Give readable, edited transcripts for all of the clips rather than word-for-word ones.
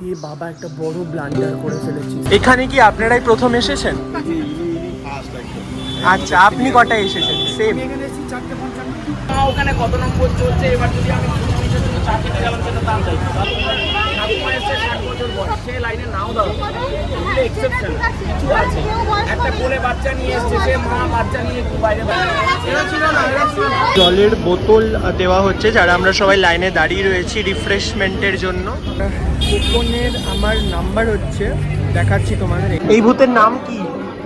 এ বাবা একটা বড় ব্লান্ডার করে ফেলেছি। এখানে কি আপনারাই প্রথম এসেছেন? আচ্ছা, আপনি কটায় এসেছেন? সেম। এখানে এসেছি 4:55। ওখানে কত নম্বর চলছে? এবার যদি আমি 4 গেলাম সেটা দাম চাই। ঠাকুমা এসে 60 বছর বয়স, সে লাইনে নাও দাও, এগুলো এক্সেপশন কিছু আছে। একটা কোলে বাচ্চা নিয়ে এসছে, সে মা বাচ্চা নিয়ে একটু বাইরে জলের বোতল দেওয়া হচ্ছে যারা আমরা সবাই লাইনে দাঁড়িয়ে রয়েছি রিফ্রেশমেন্টের জন্য। কুপনের আমার নাম্বার হচ্ছে, দেখাচ্ছি তোমাদের। এই ভূতের নাম কি?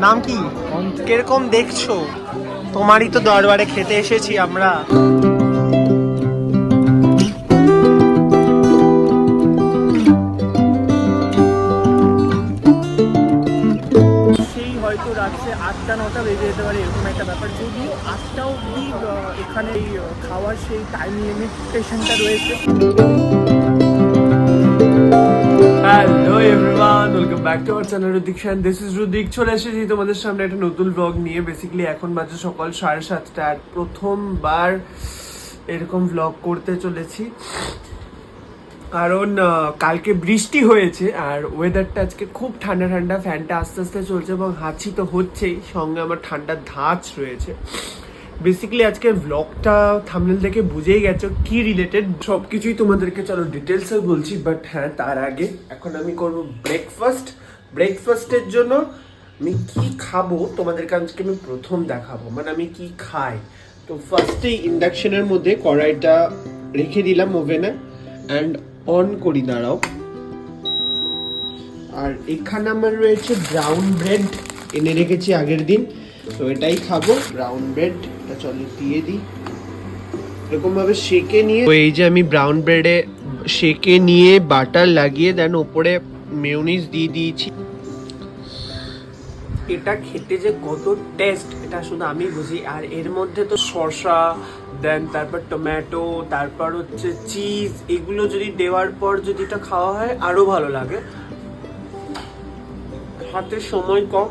নাম কি? কিরকম দেখছো? তোমারই তো দরবারে খেতে এসেছি আমরা। সেই হয়তো রাত্রে 8টা-9টা বেজে যেতে পারে, এরকম একটা ব্যাপার। যদিও 8টা অবধি এখানে এই খাওয়ার সেই টাইম লিমিটেশনটা রয়েছে। Hello everyone, welcome back to our channel Rudik Shaan. This is Rudik. চলে এসেছি তোমাদের সামনে একটা নতুন ব্লগ নিয়ে। বেসিক্যালি এখন বাজে সকাল 7:30 আর প্রথমবার এরকম ব্লগ করতে চলেছি, কারণ কালকে বৃষ্টি হয়েছে আর ওয়েদারটা আজকে খুব ঠান্ডা ঠান্ডা। ফ্যানটা আস্তে আস্তে চলছে এবং হাঁচি তো হচ্ছেই, সঙ্গে আমার ঠান্ডার ধাঁচ রয়েছে। বেসিক্যালি আজকের ব্লগটা থাম্বনেল দেখে বুঝেই গেছো কি রিলেটেড, সব কিছুই তোমাদেরকে চলো ডিটেলসে বলছি। বাট হ্যাঁ, তার আগে এখন আমি করবো ব্রেকফাস্ট। ব্রেকফাস্টের জন্য আমি কি খাবো তোমাদেরকে আজকে আমি প্রথম দেখাবো, মানে আমি কি খাই। তো ফার্স্টেই ইন্ডাকশনের মধ্যে কড়াইটা রেখে দিলাম ওভেনে অ্যান্ড অন করি, দাঁড়াও। আর এখানে আমার রয়েছে ব্রাউন ব্রেড, এনে রেখেছি আগের দিন, তো এটাই খাবো। ব্রাউন ব্রেড এটা চলে দিয়ে দিই, এরকম ভাবে সেকে নিয়ে। তো এই যে আমি ব্রাউন ব্রেডে সেকে নিয়ে বাটার লাগিয়ে দেন ওপরে মেয়োনিজ দিয়ে দিয়েছি। এটা খেতে যে কত টেস্ট এটা শুধু আমি বুঝি। আর এর মধ্যে তো শসা, দেন তারপর টমেটো, তারপর হচ্ছে চিজ, এগুলো যদি দেওয়ার পর যদি এটা খাওয়া হয় আরো ভালো লাগে। হাতে সময় কম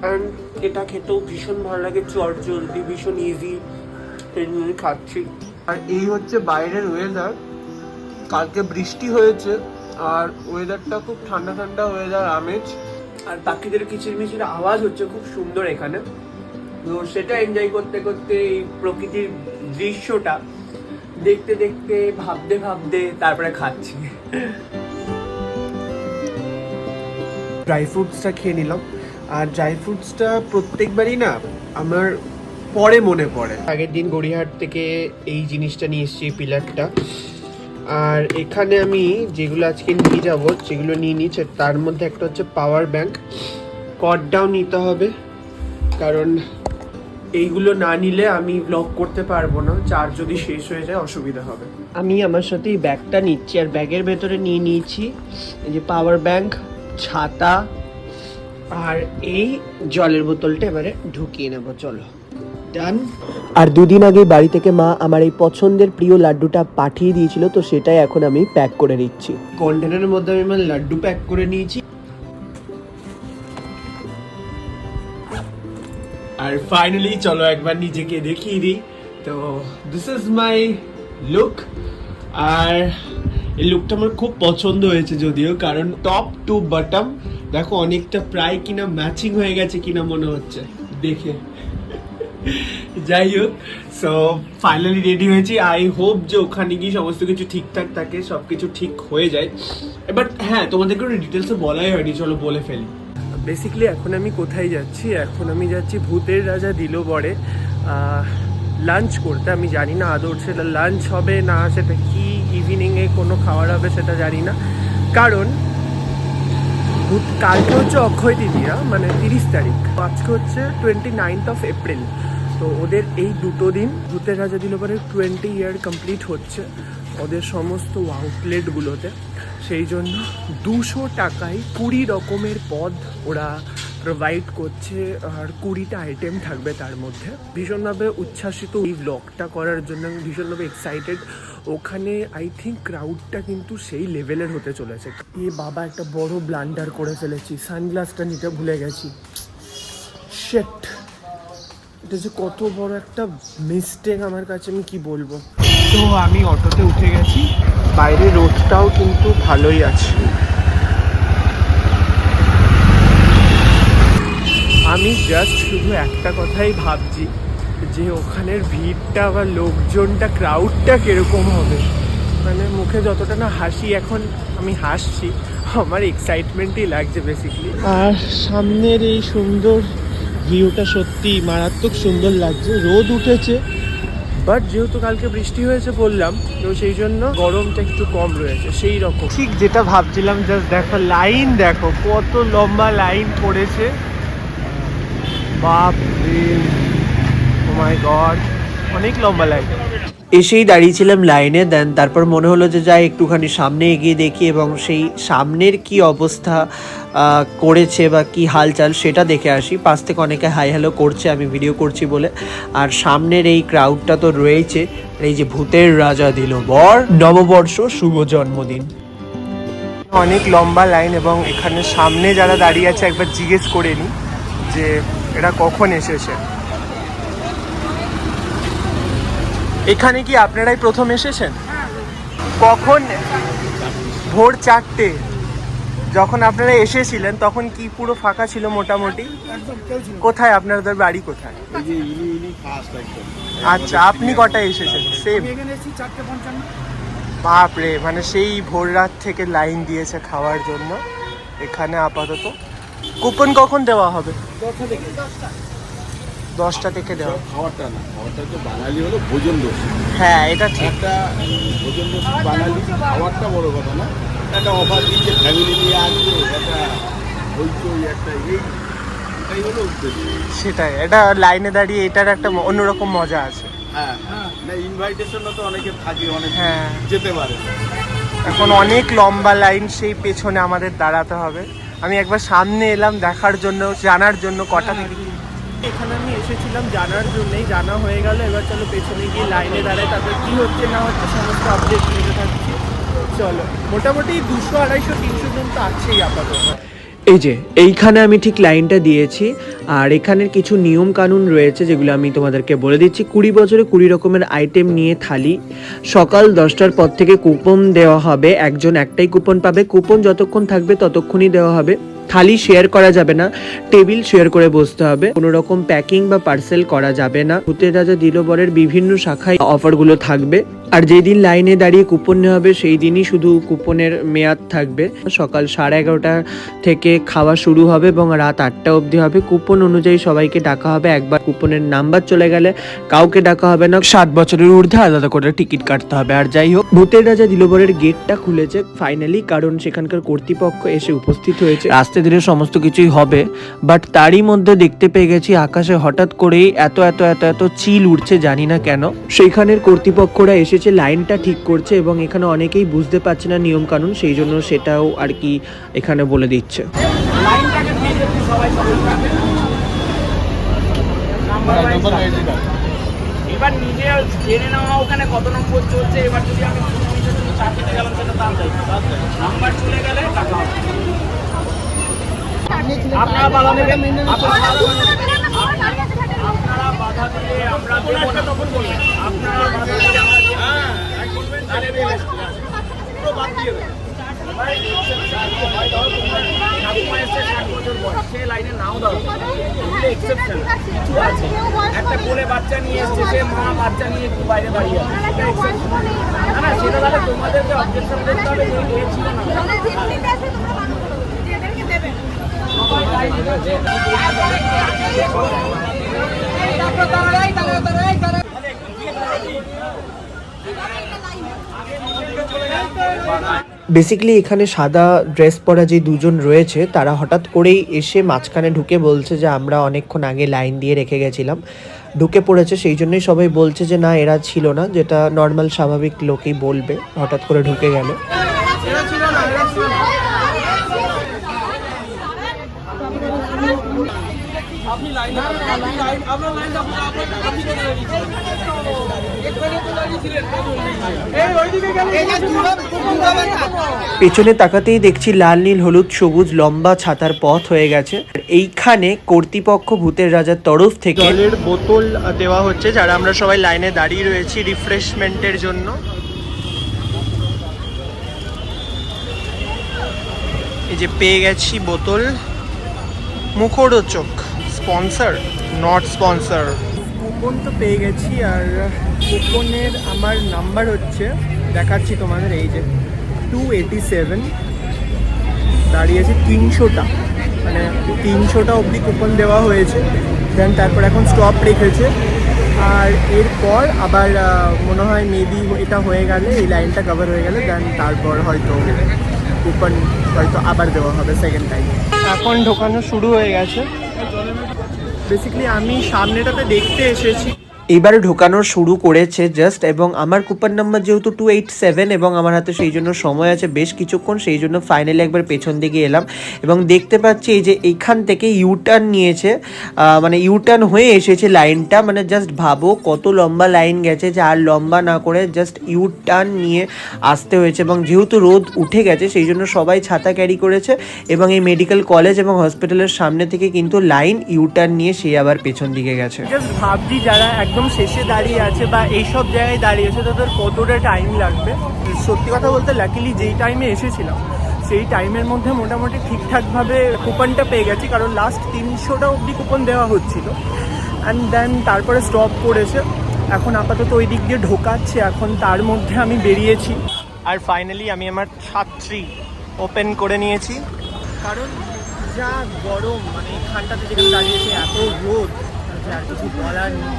অ্যান্ড এটা খেতেও ভীষণ ভালো লাগে, চটজলদি, ভীষণ ইজি, এই নিয়ে খাচ্ছি। আর এই হচ্ছে বাইরের ওয়েদার। কালকে বৃষ্টি হয়েছে আর ওয়েদারটা খুব ঠান্ডা ঠান্ডা ওয়েদার, আমেজ আর পাখিদের কিচিরমিচির আওয়াজ হচ্ছে খুব সুন্দর এখানে। তো সেটা এনজয় করতে করতে এই প্রকৃতির দৃশ্যটা দেখতে দেখতে ভাবতে ভাবতে তারপরে খাচ্ছি। ড্রাই ফ্রুটসটা খেয়ে নিলাম। আর ড্রাই ফ্রুটসটা প্রত্যেকবারই না আমার পরে মনে পড়ে। আগের দিন গড়িয়াহাট থেকে এই জিনিসটা নিয়ে এসেছি, পিলারটা। আর এখানে আমি যেগুলো আজকে নিয়ে যাব, যেগুলো নিয়ে নিচ্ছে তার মধ্যে একটা হচ্ছে পাওয়ার ব্যাংক। কর্ডটাও নিতে হবে, কারণ এইগুলো না নিলে আমি ব্লগ করতে পারবো না, চার্জ যদি শেষ হয়ে যায় অসুবিধা হবে। আমি আমার সাথে এই ব্যাগটা নিচ্ছি আর ব্যাগের ভেতরে নিয়ে নিয়েছি এই যে পাওয়ার ব্যাংক, ছাতা আর এই জলের বোতলটা এবারে ঢুকিয়ে নেবো। চলো ডান। আর দুদিন আগে বাড়ি থেকে মা আমার এই পছন্দের প্রিয় লাড্ডুটা পাঠিয়ে দিয়েছিল, তো সেটাই এখন আমি প্যাক করে নিচ্ছি। কন্টেনারের মধ্যে আমি আমার লাড্ডু প্যাক করে নিয়েছি। আর ফাইনালি চলো একবার নিজেকে দেখিয়ে দিই। তো দিস ইজ মাই লুক। আর এই লুকটা আমার খুব পছন্দ হয়েছে, যদিও কারণ টপ টু বটম দেখো অনেকটা প্রায় কিনা ম্যাচিং হয়ে গেছে কিনা মনে হচ্ছে দেখে। যাই হোক, সো ফাইনালি রেডি হয়েছি। আই হোপ যে ওখানে গিয়ে সমস্ত কিছু ঠিকঠাক থাকে, সব কিছু ঠিক হয়ে যায়। বাট হ্যাঁ, তোমাদেরকে ডিটেলসে বলাই হয়নি, চলো বলে ফেলি। বেসিক্যালি এখন আমি কোথায় যাচ্ছি? এখন আমি যাচ্ছি ভূতের রাজা দিলবরে লাঞ্চ করতে। আমি জানি না আদৌ সেটা লাঞ্চ হবে না সেটা কি ইভিনিংয়ে কোনো খাবার হবে সেটা জানি না, কারণ কালকে হচ্ছে অক্ষয় তৃতীয়া, মানে 30 তারিখ। আজকে হচ্ছে 29 এপ্রিল। তো ওদের এই দুটো দিন ভূতের রাজা দিলবরের 20 ইয়ার কমপ্লিট হচ্ছে ওদের সমস্ত আউটলেটগুলোতে। সেই জন্য 200 টাকায় 20 রকমের পদ ওরা প্রোভাইড করছে, আর 20টা আইটেম থাকবে তার মধ্যে। ভীষণভাবে উচ্ছ্বাসিত এই ব্লগটা করার জন্য, আমি ভীষণভাবে এক্সাইটেড। ওখানে আই থিঙ্ক ক্রাউডটা কিন্তু সেই লেভেলের হতে চলেছে। এ বাবা একটা বড় ব্লান্ডার করে ফেলেছি, সানগ্লাসটা নিতে ভুলে গেছি। শেট, এটা যে কত বড় একটা মিস্টেক আমার কাছে, আমি কি বলবো। তো আমি অটোতে উঠে গেছি বাইরে রোদটাও কিন্তু ভালোই আছে। আমি জাস্ট শুধু একটা কথাই ভাবছি যে ওখানের ভিড়টা বা লোকজনটা, ক্রাউডটা কিরকম হবে। মানে মুখে যতটা না হাসি, এখন আমি হাসছি, আমার এক্সাইটমেন্টই লাগছে বেসিক্যালি। আর সামনের এই সুন্দর ভিউটা সত্যি মারাত্মক সুন্দর লাগছে। রোদ উঠেছে, বাট যেহেতু কালকে বৃষ্টি হয়েছে বললাম, তো সেই জন্য গরমটা একটু কম রয়েছে সেই রকম। ঠিক যেটা ভাবছিলাম, জাস্ট দেখো লাইন, দেখো কত লম্বা লাইন পড়েছে, বাপ রে, ও মাই গড, অনেক লম্বা লাইন। এসেই দাঁড়িয়েছিলাম লাইনে, দেন তারপর মনে হলো যে যাই একটুখানি সামনে এগিয়ে দেখি এবং সেই সামনের কি অবস্থা করেছে বা কি হালচাল সেটা দেখে আসি। পাশ থেকে অনেকে হাই হ্যালো করছে আমি ভিডিও করছি বলে। আর সামনের এই ক্রাউডটা তো রয়েছে, এই যে ভূতের রাজা দিল বর, নববর্ষ শুভ জন্মদিন। অনেক লম্বা লাইন এবং এখানে সামনে যারা দাঁড়িয়ে আছে একবার জিজ্ঞেস করে নি যে এটা কখন এসেছে। এখানে কি আপনারাই প্রথম এসেছেন? কখন? ভোর 4টে। যখন আপনারা এসেছিলেন তখন কি পুরো ফাঁকা ছিল মোটামুটি? কোথায় আপনাদের বাড়ি কোথায়? আচ্ছা, আপনি কটায় এসেছেন? সেম। বাপরে, মানে সেই ভোর রাত থেকে লাইন দিয়েছে খাওয়ার জন্য এখানে আপাতত। কুপন কখন দেওয়া হবে? 10টা থেকে দেওয়া। খাওয়ারটা না, খাওয়ারটা তো বাঙালি হলো ভোজন রসিক। হ্যাঁ, এটা ঠিক। একটা ভোজন রসিক বাঙালি, খাওয়ারটা বড় কথা না। একটা অফার দিচ্ছে, ফ্যামিলি নিয়ে আসবে, একটা হইচই, একটা এটাই হলো উদ্দেশ্য। সেটাই, এটা লাইনে দাঁড়িয়ে এটার একটা অন্যরকম মজা আছে। হ্যাঁ, না ইনভাইটেশনও তো অনেকে থাকে, অনেক হ্যাঁ যেতে পারে। এখন অনেক লম্বা লাইন, সেই পেছনে আমাদের দাঁড়াতে হবে। আমি একবার সামনে এলাম দেখার জন্য, জানার জন্য কটা থেকে। এখানে আমি এসেছিলাম জানার জন্যই, জানা হয়ে গেল। এবার চলো পেছনে গিয়ে লাইনে দাঁড়াই, তারপর কী হচ্ছে না হচ্ছে সমস্ত আপডেট নিতে থাকছি। চলো, মোটামুটি 200, 250, 300 জন তো আছেই আপাতত। এই যে এইখানে আমি ঠিক লাইনটা দিয়েছি, আর এখানের কিছু নিয়ম কানুন রয়েছে যেগুলো আমি তোমাদেরকে বলে দিচ্ছি। 20 বছরে 20 রকমের আইটেম নিয়ে থালি। সকাল 10টার পর থেকে কুপন দেওয়া হবে, একজন একটাই কুপন পাবে। কুপন যতক্ষণ থাকবে ততক্ষণই দেওয়া হবে। থালি শেয়ার করা যাবে না, টেবিল শেয়ার করে বসতে হবে। কোনো রকম প্যাকিং বা পার্সেল করা যাবে না। ভূতের রাজা দিল বরের বিভিন্ন শাখায় অফারগুলো থাকবে। আর যেই দিন লাইনে দাঁড়িয়ে কুপন নেওয়া হবে সেই দিনই শুধু কুপনের মেয়াদ থাকবে। সকাল 11:30 থেকে খাওয়া শুরু হবে এবং রাত 8টা অবধি হবে। কুপন অনুযায়ী সবাইকে ডাকা হবে। একবার কুপনের নাম্বার চলে গেলে কাউকে ডাকা হবে না। 7 বছরের ঊর্ধ্বে আলাদা করে টিকিট কাটতে হবে। আর যাই হোক, ভূতের রাজা দিল বরের গেটটা খুলেছে ফাইনালি, কারণ সেখানকার কর্তৃপক্ষ এসে উপস্থিত হয়েছে। আস্তে ধীরে সমস্ত কিছুই হবে, বাট তারই মধ্যে দেখতে পেয়ে গেছি আকাশে হঠাৎ করেই এত এত এত এত চিল উঠছে, জানি না কেন। সেইখানের কর্তৃপক্ষরা এসে লাইনটা ঠিক করছে এবং এখানে অনেকেই বুঝতে পারছে না নিয়ম কানুন, সেই জন্য সেটাও আর কি এখানে বলে দিচ্ছে। এবার নিজে জেনে নেওয়া ওখানে কত নম্বর চলছে। এবার যদি আমি গেলাম সেটা দাম যাই, নাম্বার চলে গেলে আপনারা বাধা দেবেন, আপনারা বাধা দিলে আমরা দেবো না। তখন বলবেন আপনারা বাধা দিলে আমরা বাদ দিয়ে দেবেন। ঠাকুমা এসছে 60 বছর বয়স, সে লাইনে নাও দাঁড়াবে, এগুলো এক্সেপশন কিছু আছে। একটা কোলে বাচ্চা নিয়ে এসছে, সে মা বাচ্চা নিয়ে একটু বাইরে দাঁড়িয়ে আছে, সেটা এক্সেপশন না। সেটা তাহলে তোমাদেরকে অবজেকশন করতে হবে যে এ ছিল না। বেসিক্যালি এখানে সাদা ড্রেস পরা যে দুজন রয়েছে তারা হঠাৎ করেই এসে মাঝখানে ঢুকে বলছে যে আমরা অনেকক্ষণ আগে লাইন দিয়ে রেখে গেছিলাম, ঢুকে পড়েছে। সেই জন্যই সবাই বলছে যে না এরা ছিল না, যেটা নর্মাল স্বাভাবিক লোকই বলবে, হঠাৎ করে ঢুকে গেল। পেছনে তাকাতেই দেখছি লাল নীল হলুদ সবুজ লম্বা ছাতার পথ হয়ে গেছে। এইখানে কর্তৃপক্ষ ভূতের রাজার তরফ থেকে জলের বোতল দেওয়া হচ্ছে যারা আমরা সবাই লাইনে দাঁড়িয়ে রয়েছি রিফ্রেশমেন্টের জন্য। এই যে পেয়ে গেছি বোতল, মুখরোচক, স্পন্সর নট স্পন্সর। কুপন তো পেয়ে গেছি, আর কুপনের আমার নাম্বার হচ্ছে, দেখাচ্ছি তোমাদের, এই যে 287 দাঁড়িয়েছে 300টা, মানে 300টা অবধি কুপন দেওয়া হয়েছে। দেন তারপর এখন স্টপ রেখেছে, আর এরপর আবার মনে হয় মেবি এটা হয়ে গেলে, এই লাইনটা কভার হয়ে গেলে দেন তারপর হয়তো কুপন হয়তো আবার দেওয়া হবে সেকেন্ড টাইম। এখন ঢোকানো শুরু হয়ে গেছে। বেসিক্যালি আমি সামনেটাতে দেখতে এসেছি, এবারে ঢোকানো শুরু করেছে জাস্ট, এবং আমার কুপন নাম্বার যেহেতু 287 এবং আমার হাতে সেই জন্য সময় আছে বেশ কিছুক্ষণ, সেই জন্য ফাইনালি একবার পেছন দিকে এলাম এবং দেখতে পাচ্ছি এই যে এইখান থেকে ইউটার্ন নিয়েছে, মানে ইউটার্ন হয়ে এসেছে লাইনটা, মানে জাস্ট ভাবো কত লম্বা লাইন গেছে, যে আর লম্বা না করে জাস্ট ইউটার্ন নিয়ে আসতে হয়েছে। এবং যেহেতু রোদ উঠে গেছে সেই জন্য সবাই ছাতা ক্যারি করেছে, এবং এই মেডিকেল কলেজ এবং হসপিটালের সামনে থেকে কিন্তু লাইন ইউটার্ন নিয়ে সে আবার পেছন দিকে গেছে। জাস্ট ভাবছি যারা একদম শেষে দাঁড়িয়ে আছে বা এইসব জায়গায় দাঁড়িয়ে আছে তাদের কতটা টাইম লাগবে। সত্যি কথা বলতে লাকিলি যেই টাইমে এসেছিলাম সেই টাইমের মধ্যে মোটামুটি ঠিকঠাকভাবে কুপনটা পেয়ে গেছি, কারণ লাস্ট 300টা অবধি কুপন দেওয়া হচ্ছিল। অ্যান্ড দেন তারপরে স্টপ করেছে, এখন আপাতত ওই দিক দিয়ে ঢোকাচ্ছে, এখন তার মধ্যে আমি বেরিয়েছি। আর ফাইনালি আমি আমার ছাত্রী ওপেন করে নিয়েছি, কারণ যা গরম, মানে এখানটাতে যেখানে দাঁড়িয়েছি এত রোদ, আর কিছু বলার নেই,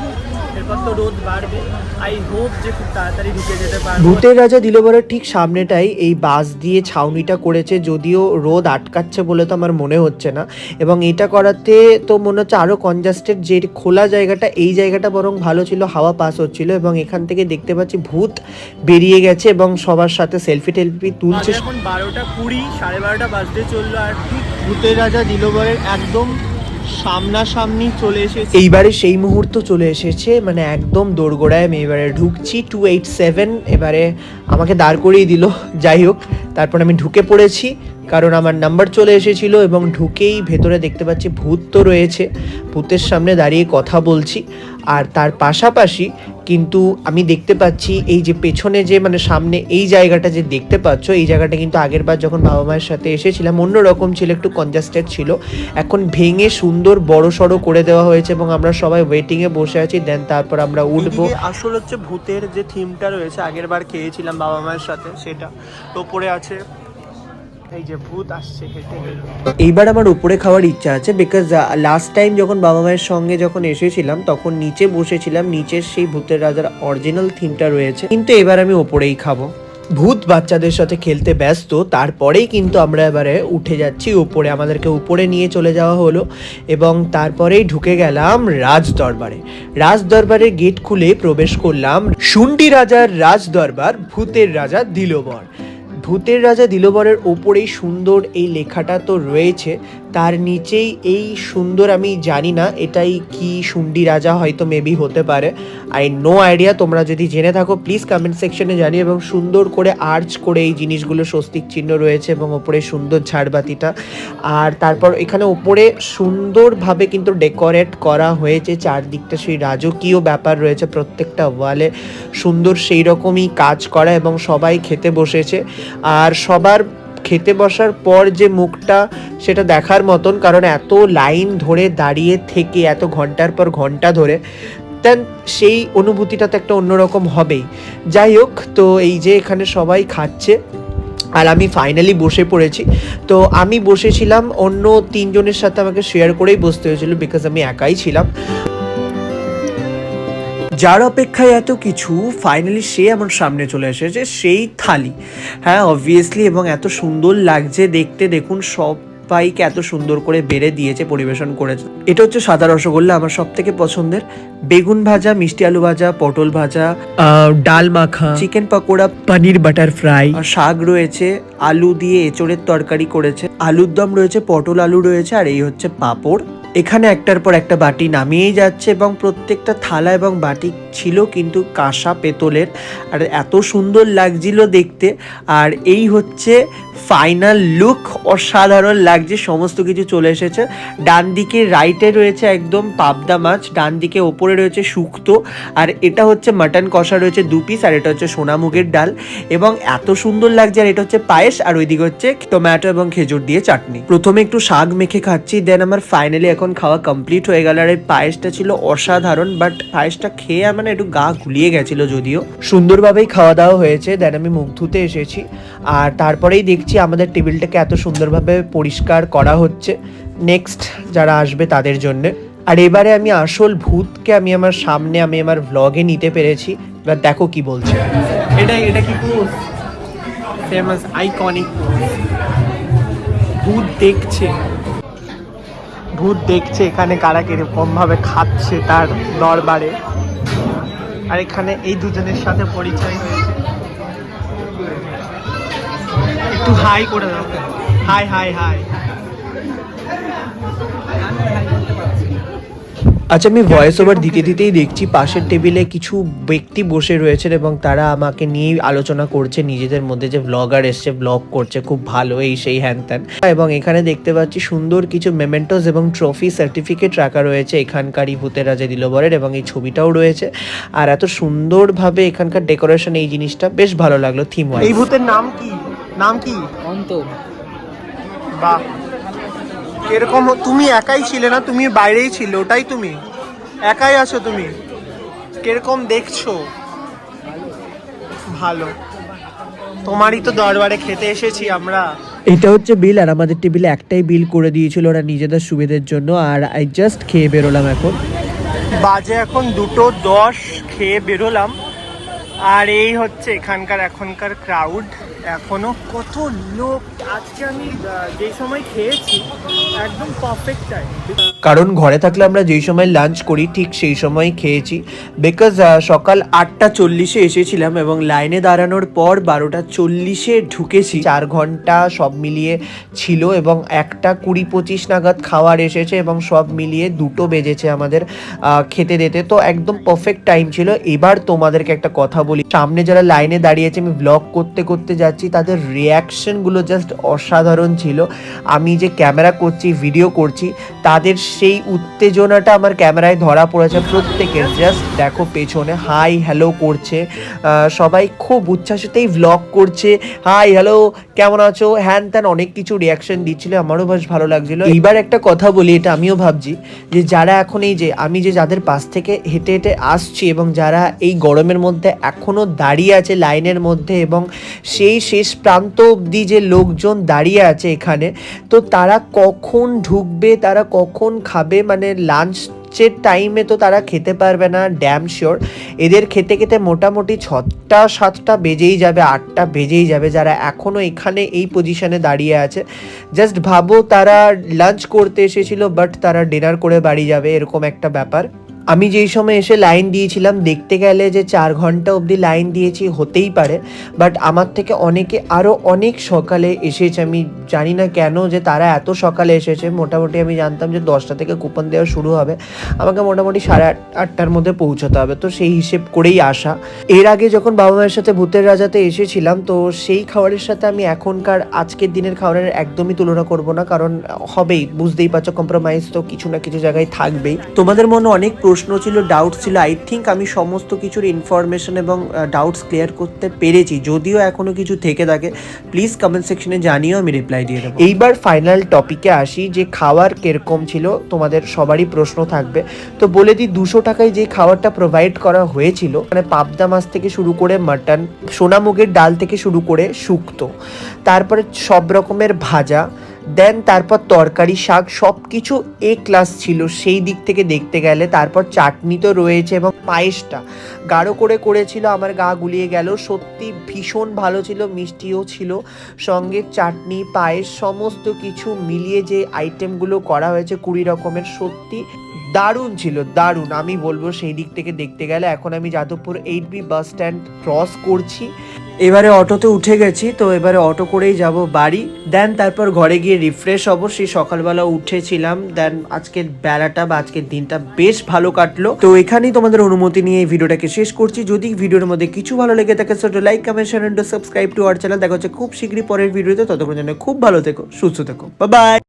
এরপর তো রোদ বাড়বে। আই হোপ যে খুব তাড়াতাড়ি ঢুকে যেতে পারবো। ভূতের রাজা দিলবরের ঠিক সামনেটাই এই বাস দিয়ে ছাউনিটা করেছে, যদিও রোদ আটকাচ্ছে বলে তো আমার মনে হচ্ছে না, এবং এটা করাতে তো মনে হচ্ছে আরও কনজাস্টেড, যে খোলা জায়গাটা এই জায়গাটা বরং ভালো ছিল, হাওয়া পাস হচ্ছিল, এবং এখান থেকে দেখতে পাচ্ছি ভূত বেরিয়ে গেছে এবং সবার সাথে সেলফি টেলফি তুলছে। এখন 12:20, 12:30 বাজতে চললো, আর ঠিক ভূতের রাজা দিলবরের একদম সামনাসামনি চলে এসেছে। এইবারে সেই মুহূর্ত চলে এসেছে, মানে একদম দোরগোড়ায় আমি এবারে ঢুকছি। 287 এবারে আমাকে দাঁড় করিয়ে দিল, যাই হোক তারপর আমি ঢুকে পড়েছি, কারণ আমার নাম্বার চলে এসেছিল, এবং ঢুকেই ভেতরে দেখতে পাচ্ছি ভূত তো রয়েছে, ভূতের সামনে দাঁড়িয়ে কথা বলছি। আর তার পাশাপাশি কিন্তু আমি দেখতে পাচ্ছি এই যে পেছনে যে মানে সামনে এই জায়গাটা যে দেখতে পাচ্ছ, এই জায়গাটা কিন্তু আগের বার যখন বাবা মায়ের সাথে এসেছিলাম অন্যরকম ছিল, একটু কনজাস্টেড ছিল, এখন ভেঙে সুন্দর বড় সড়ো করে দেওয়া হয়েছে, এবং আমরা সবাই ওয়েটিংয়ে বসে আছি। দেন তারপর আমরা উঠবো। আসল হচ্ছে ভূতের যে থিমটা রয়েছে আগের বার খেয়েছিলাম বাবা মায়ের সাথে, সেটা ওপরে আছে, এই যে ভূত আসছে হেঁটে হেঁটে। এইবার আমার উপরে খাওয়ার ইচ্ছা আছে, বিকজ লাস্ট টাইম যখন বাবা মায়ের সঙ্গে যখন এসেছিলাম তখন নিচে বসেছিলাম, নিচের সেই ভূতের রাজার অরিজিনাল থিমটা রয়েছে, কিন্তু এবার আমি ওপরেই খাবো। ভূত বাচ্চাদের সাথে খেলতে ব্যস্ত, তারপরেই কিন্তু আমরা এবারে উঠে যাচ্ছি উপরে, আমাদেরকে উপরে নিয়ে চলে যাওয়া হলো, এবং তারপরেই ঢুকে গেলাম রাজদরবারে। রাজদরবারের গেট খুলে প্রবেশ করলাম শুন্ডি রাজার রাজদরবার, ভূতের রাজা দিলবর। ভূতের রাজা দিলবরের ওপরেই সুন্দর এই লেখাটা তো রয়েছে, তার নিচেই এই সুন্দর, আমি জানি না এটাই কি শুন্ডি রাজা হয়তো মেবি হতে পারে, আই নো আইডিয়া, তোমরা যদি জেনে থাকো প্লিজ কমেন্ট সেকশনে জানিও। এবং সুন্দর করে আর্চ করে এই জিনিসগুলো স্বস্তিক চিহ্ন রয়েছে, এবং ওপরে সুন্দর ঝাড়বাতিটা, আর তারপর এখানে ওপরে সুন্দরভাবে কিন্তু ডেকোরেট করা হয়েছে, চারদিকটা সেই রাজকীয় ব্যাপার রয়েছে, প্রত্যেকটা ওয়ালে সুন্দর সেই রকমই কাজ করা, এবং সবাই খেতে বসেছে। আর সবার খেতে বসার পর যে মুখটা সেটা দেখার মতন, কারণ এত লাইন ধরে দাঁড়িয়ে থেকে এত ঘন্টার পর ঘন্টা ধরে, দেন সেই অনুভূতিটা তো একটা অন্যরকম হবেই। যাই হোক, তো এই যে এখানে সবাই খাচ্ছে আর আমি ফাইনালি বসে পড়েছি। তো আমি বসেছিলাম অন্য 3 জনের সাথে, আমাকে শেয়ার করেই বসতে হয়েছিল, বিকজ আমি একাই ছিলাম। যার অপেক্ষায় এত কিছু, ফাইনালি সে আমার সামনে চলে এসেছে, সেই থালি। হ্যাঁ অবভিয়াসলি, এবং এত সুন্দর লাগছে দেখতে, দেখুন সবাইকে এত সুন্দর করে বেড়ে দিয়েছে, পরিবেশন করেছে। এটা হচ্ছে সাদা রসগোল্লা, আমার সব থেকে পছন্দের, বেগুন ভাজা, মিষ্টি আলু ভাজা, পটল ভাজা, ডাল মাখা, চিকেন পকোড়া, পনির বাটার ফ্রাই, শাক রয়েছে, আলু দিয়ে এঁচড়ের তরকারি করেছে, আলুর দম রয়েছে, পটল আলু রয়েছে, আর এই হচ্ছে পাঁপড়। এখানে একটার পর একটা বাটি নামিয়েই যাচ্ছে এবং প্রত্যেকটা থালা এবং বাটি ছিল কিন্তু কাঁসা পেতলের, আর এত সুন্দর লাগছিল দেখতে। আর এই হচ্ছে ফাইনাল লুক, অসাধারণ লাগছে, সমস্ত কিছু চলে এসেছে। ডান দিকে রাইটে রয়েছে একদম পাবদা মাছ, ডান দিকে ওপরে রয়েছে শুক্তো, আর এটা হচ্ছে মাটন কষা রয়েছে 2 পিস, আর এটা হচ্ছে সোনামুগের ডাল এবং এত সুন্দর লাগছে। আর এটা হচ্ছে পায়েস, আর ওইদিকে হচ্ছে টমেটো এবং খেজুর দিয়ে চাটনি। প্রথমে একটু শাক মেখে খাচ্ছি, দেন আমার ফাইনালি এখন খাওয়া কমপ্লিট হয়ে গেল। আর এই পায়েসটা ছিল অসাধারণ, বাট পায়েসটা খেয়ে আমার একটু গা গুলিয়ে গেছিল, যদিও সুন্দরভাবেই খাওয়া দাওয়া হয়েছে। দেন আমি মুখ ধুতে এসেছি, আর তারপরেই দেখছি আমাদের টেবিলটাকে এত সুন্দরভাবে পরিষ্কার করা হচ্ছে নেক্সট যারা আসবে তাদের জন্য। আর এবারে আমি আসল ভূতকে আমি আমার সামনে আমি আমার ভ্লগে নিতে পেরেছি। এবার দেখো কি বলছে। এটা কি পোজ? ফেমাস আইকনিক ভূত দেখছে এখানে কারা কিরকম ভাবে খাচ্ছে তার দরবারে। আর এখানে এই দুজনের সাথে পরিচয় হয়েছে। একটু হাই করে দাও, হাই হাই হাই। আচ্ছা, আমি ভয়েস ওভার দিতে দিতেই দেখছি পাশের টেবিলে কিছু ব্যক্তি বসে রয়েছেন এবং তারা আমাকে নিয়ে আলোচনা করছে নিজেদের মধ্যে, যে ভ্লগার এসছে, ভ্লগ করছে, খুব ভালো, এই সেই হ্যান ত্যান। এবং এখানে দেখতে পাচ্ছি সুন্দর কিছু মেমেন্টোস এবং ট্রফি সার্টিফিকেট রাখা রয়েছে এখানকারই ভূতের রাজা দিলবরের, এবং এই ছবিটাও রয়েছে। আর এত সুন্দরভাবে এখানকার ডেকোরেশন, এই জিনিসটা বেশ ভালো লাগলো থিম ওয়াইজ। এই ভূতের নাম কি? অন্তর। বাহ, এরকম তুমি একাই ছিলে না? তুমি বাইরেই ছিলে, ওটাই তুমি একাই আছো? তুমি কিরকম দেখছো? ভালো, তোমারই তো দরবারে খেতে এসেছি আমরা। এটা হচ্ছে বিল, আর আমাদের টেবিলে একটাই বিল করে দিয়েছিল ওরা নিজেদের সুবিধের জন্য। আর আই জাস্ট খেয়ে বেরোলাম, এখন বাজে এখন 2:10, খেয়ে বেরোলাম। আর এই হচ্ছে এখনকার ক্রাউড, এখনো কত লোক। আজকে আমি যেই সময় খেয়েছি একদম পারফেক্ট টাইম, কারণ ঘরে থাকলে আমরা যেই সময় লাঞ্চ করি ঠিক সেই সময় খেয়েছি। বিকজ সকাল 8:40-এ এসেছিলাম এবং লাইনে দাঁড়ানোর পর 12:40-এ ঢুকেছি। 4 ঘন্টা সব মিলিয়ে ছিল এবং 1:20-25 নাগাদ খাওয়ার এসেছে এবং সব মিলিয়ে 2টো বেজেছে আমাদের খেতে দিতে। তো একদম পারফেক্ট টাইম ছিল। এবার তোমাদেরকে একটা কথা বলি, সামনে যারা লাইনে দাঁড়িয়েছে, আমি ব্লগ করতে করতে যাচ্ছি, তাদের রিয়াকশনগুলো জাস্ট অসাধারণ ছিল। আমি যে ক্যামেরা করছি, ভিডিও করছি, তাদের সেই উত্তেজনাটা আমার ক্যামেরায় ধরা পড়েছে প্রত্যেকের। জাস্ট দেখো পেছনে হাই হ্যালো করছে সবাই, খুব উচ্ছ্বাসিতেই ভ্লগ করছে, হাই হ্যালো কেমন আছো হ্যান ত্যান অনেক কিছু রিয়াকশন দিচ্ছিল, আমারও বেশ ভালো লাগছিল। এইবার একটা কথা বলি, এটা আমিও ভাবছি যে যারা এখন এই যে আমি যে যাদের পাশ থেকে হেঁটে হেঁটে আসছি এবং যারা এই গরমের মধ্যে এখনও দাঁড়িয়ে আছে লাইনের মধ্যে, এবং সেই শেষ প্রান্ত অবধি যে লোকজন দাঁড়িয়ে আছে এখানে, তো তারা কখন ঢুকবে, তারা কখন খাবে, মানে লাঞ্চের টাইমে তো তারা খেতে পারবে না ড্যাম শিওর। এদের খেতে খেতে মোটামুটি 6টা-7টা বেজেই যাবে, 8টা বেজেই যাবে। যারা এখনও এখানে এই পজিশনে দাঁড়িয়ে আছে, জাস্ট ভাবো তারা লাঞ্চ করতে এসেছিল বাট তারা ডিনার করে বাড়ি যাবে, এরকম একটা ব্যাপার। আমি যেই সময় এসে লাইন দিয়েছিলাম, দেখতে গেলে যে 4 ঘন্টা অবধি লাইন দিয়েছি হতেই পারে, বাট আমার থেকে অনেকে আরও অনেক সকালে এসেছে। আমি জানি না কেন যে তারা এত সকালে এসেছে। মোটামুটি আমি জানতাম যে 10টা থেকে কুপন দেওয়া শুরু হবে, আমাকে মোটামুটি 8:30টার মধ্যে পৌঁছাতে হবে, তো সেই হিসেব করেই আসা। এর আগে যখন বাবা মায়ের সাথে ভূতের রাজাতে এসেছিলাম, তো সেই খাবারের সাথে আমি এখনকার আজকের দিনের খাবারের একদমই তুলনা করব না, কারণ হবেই, বুঝতেই পারছো, কম্প্রোমাইজ তো কিছু না কিছু জায়গায় থাকবেই। তোমাদের মনে অনেক প্রশ্ন ছিল, ডাউটস ছিল, আই থিঙ্ক আমি সমস্ত কিছুর ইনফরমেশন এবং ডাউটস ক্লিয়ার করতে পেরেছি। যদিও এখনো কিছু থেকে থাকে প্লিজ কমেন্ট সেকশনে জানিও, আমি রিপ্লাই দিয়ে দেবো। এইবার ফাইনাল টপিকে আসি, যে খাবার কিরকম ছিল, তোমাদের সবারই প্রশ্ন থাকবে। তো বলে দিই, 200 টাকায় যে খাবারটা প্রোভাইড করা হয়েছিল, মানে পাবদা মাছ থেকে শুরু করে মাটন, সোনামুগের ডাল থেকে শুরু করে শুক্তো, তারপরে সব রকমের ভাজা, দেন তারপর তরকারি, শাক, সব কিছু এ ক্লাস ছিল সেই দিক থেকে দেখতে গেলে। তারপর চাটনি তো রয়েছে এবং পায়েসটা গাঢ় করে করেছিল, আমার গা গুলিয়ে গেল, সত্যি ভীষণ ভালো ছিল, মিষ্টিও ছিল, সঙ্গে চাটনি, পায়েস, সমস্ত কিছু মিলিয়ে যে আইটেমগুলো করা হয়েছে 20 রকমের, সত্যি দারুণ ছিল, দারুণ। আমি বলবো সেই দিক থেকে দেখতে গেলে এখন আমি Jadavpur 8B bus stand cross করছি। এবারে অটোতে উঠে গেছি, তো এবারে অটো করেই যাব বাড়ি। দেন তারপর ঘরে গিয়ে রিফ্রেশ হবো। সেই সকালবেলা উঠেছিলাম, দেন আজকের বেলাটা বা আজকের দিনটা বেশ ভালো কাটলো। তো এখানেই তোমাদের অনুমতি নিয়ে এই ভিডিওটাকে শেষ করছি। যদি ভিডিওর মধ্যে কিছু ভালো লেগে থাকে তো like, comment, share and subscribe to our channel. দেখা হচ্ছে খুব শীঘ্রই পরের ভিডিওতে। ততক্ষণ জন্য খুব ভালো থেকো, সুস্থ থেকো, বাই বাই।